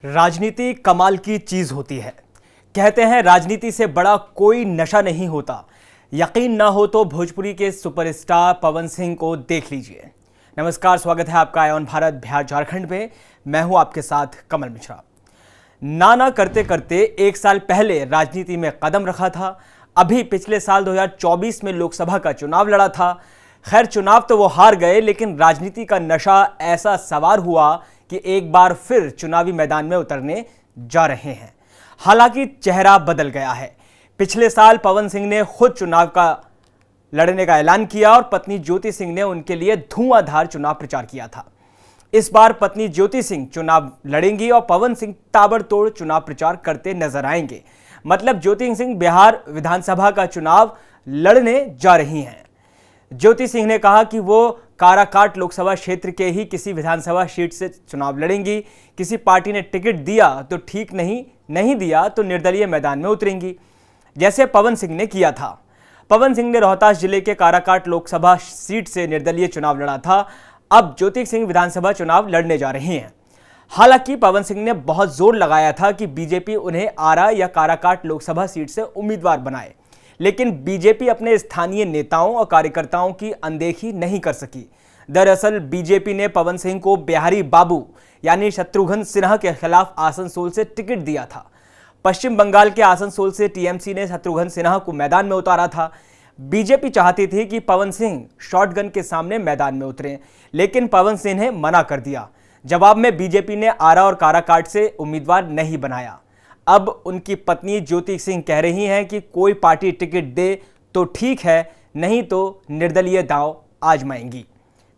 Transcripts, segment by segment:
राजनीति कमाल की चीज होती है। कहते हैं राजनीति से बड़ा कोई नशा नहीं होता। यकीन ना हो तो भोजपुरी के सुपरस्टार पवन सिंह को देख लीजिए। नमस्कार, स्वागत है आपका आयोन भारत बिहार झारखंड में। मैं हूं आपके साथ कमल मिश्रा। ना करते करते एक साल पहले राजनीति में कदम रखा था। अभी पिछले साल 2024 में लोकसभा का चुनाव लड़ा था। खैर, चुनाव तो वो हार गए, लेकिन राजनीति का नशा ऐसा सवार हुआ कि एक बार फिर चुनावी मैदान में उतरने जा रहे हैं। हालांकि चेहरा बदल गया है। पिछले साल पवन सिंह ने खुद चुनाव का लड़ने का ऐलान किया और पत्नी ज्योति सिंह ने उनके लिए धुआंधार चुनाव प्रचार किया था। इस बार पत्नी ज्योति सिंह चुनाव लड़ेंगी और पवन सिंह ताबड़तोड़ चुनाव प्रचार करते नजर आएंगे। मतलब ज्योति सिंह बिहार विधानसभा का चुनाव लड़ने जा रही हैं। ज्योति सिंह ने कहा कि वो काराकाट लोकसभा क्षेत्र के ही किसी विधानसभा सीट से चुनाव लड़ेंगी। किसी पार्टी ने टिकट दिया तो ठीक, नहीं दिया तो निर्दलीय मैदान में उतरेंगी, जैसे पवन सिंह ने किया था। पवन सिंह ने रोहतास जिले के काराकाट लोकसभा सीट से निर्दलीय चुनाव लड़ा था। अब ज्योति सिंह विधानसभा चुनाव लड़ने जा रही हैं। हालांकि पवन सिंह ने बहुत जोर लगाया था कि बीजेपी उन्हें आरा या काराकाट लोकसभा सीट से उम्मीदवार बनाए, लेकिन बीजेपी अपने स्थानीय नेताओं और कार्यकर्ताओं की अनदेखी नहीं कर सकी। दरअसल बीजेपी ने पवन सिंह को बिहारी बाबू यानी शत्रुघ्न सिन्हा के खिलाफ आसनसोल से टिकट दिया था। पश्चिम बंगाल के आसनसोल से टीएमसी ने शत्रुघ्न सिन्हा को मैदान में उतारा था। बीजेपी चाहती थी कि पवन सिंह शॉटगन के सामने मैदान में उतरें, लेकिन पवन सिंह ने मना कर दिया। जवाब में बीजेपी ने आरा और काराकाट से उम्मीदवार नहीं बनाया। अब उनकी पत्नी ज्योति सिंह कह रही हैं कि कोई पार्टी टिकट दे तो ठीक है, नहीं तो निर्दलीय दांव आजमाएंगी।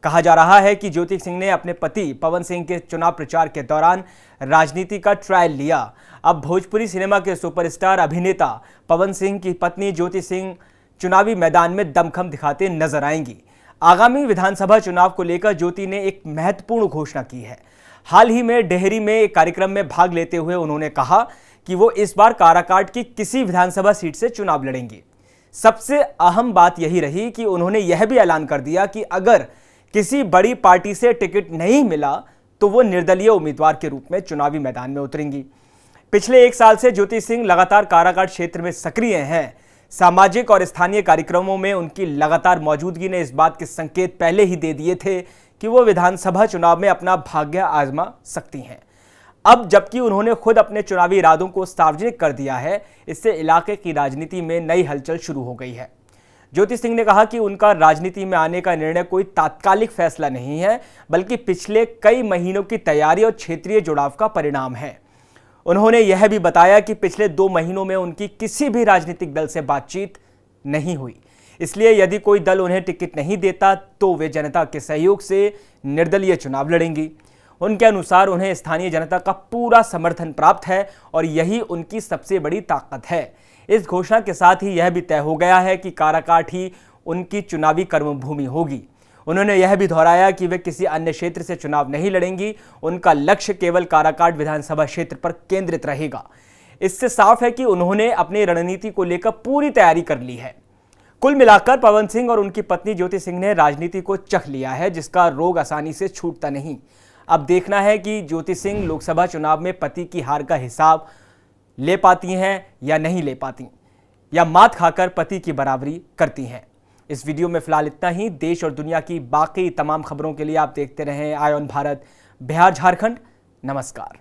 कहा जा रहा है कि ज्योति सिंह ने अपने पति पवन सिंह के चुनाव प्रचार के दौरान राजनीति का ट्रायल लिया। अब भोजपुरी सिनेमा के सुपरस्टार अभिनेता पवन सिंह की पत्नी ज्योति सिंह चुनावी मैदान में दमखम दिखाते नजर आएंगी। आगामी विधानसभा चुनाव को लेकर ज्योति ने एक महत्वपूर्ण घोषणा की है। हाल ही में डेहरी में एक कार्यक्रम में भाग लेते हुए उन्होंने कहा कि वो इस बार काराकाट की किसी विधानसभा सीट से चुनाव लड़ेंगे। सबसे अहम बात यही रही कि उन्होंने यह भी ऐलान कर दिया कि अगर किसी बड़ी पार्टी से टिकट नहीं मिला तो वो निर्दलीय उम्मीदवार के रूप में चुनावी मैदान में उतरेंगी। पिछले एक साल से ज्योति सिंह लगातार काराकाट क्षेत्र में सक्रिय हैं। सामाजिक और स्थानीय कार्यक्रमों में उनकी लगातार मौजूदगी ने इस बात के संकेत पहले ही दे दिए थे कि वो विधानसभा चुनाव में अपना भाग्य आजमा सकती हैं। अब जबकि उन्होंने खुद अपने चुनावी इरादों को सार्वजनिक कर दिया है, इससे इलाके की राजनीति में नई हलचल शुरू हो गई है। ज्योति सिंह ने कहा कि उनका राजनीति में आने का निर्णय कोई तात्कालिक फैसला नहीं है, बल्कि पिछले कई महीनों की तैयारी और क्षेत्रीय जुड़ाव का परिणाम है। उन्होंने यह भी बताया कि पिछले 2 महीनों में उनकी किसी भी राजनीतिक दल से बातचीत नहीं हुई, इसलिए यदि कोई दल उन्हें टिकट नहीं देता तो वे जनता के सहयोग से निर्दलीय चुनाव लड़ेंगी। उनके अनुसार उन्हें स्थानीय जनता का पूरा समर्थन प्राप्त है और यही उनकी सबसे बड़ी ताकत है। इस घोषणा के साथ ही यह भी तय हो गया है कि काराकाट ही उनकी चुनावी कर्मभूमि होगी। उन्होंने यह भी दोहराया कि वे किसी अन्य क्षेत्र से चुनाव नहीं लड़ेंगी। उनका लक्ष्य केवल काराकाट विधानसभा क्षेत्र पर केंद्रित रहेगा। इससे साफ है कि उन्होंने अपनी रणनीति को लेकर पूरी तैयारी कर ली है। कुल मिलाकर पवन सिंह और उनकी पत्नी ज्योति सिंह ने राजनीति को चख लिया है, जिसका रोग आसानी से छूटता नहीं। अब देखना है कि ज्योति सिंह लोकसभा चुनाव में पति की हार का हिसाब ले पाती हैं या नहीं ले पाती, या मात खाकर पति की बराबरी करती हैं। इस वीडियो में फिलहाल इतना ही। देश और दुनिया की बाकी तमाम खबरों के लिए आप देखते रहें आयोन भारत बिहार झारखंड। नमस्कार।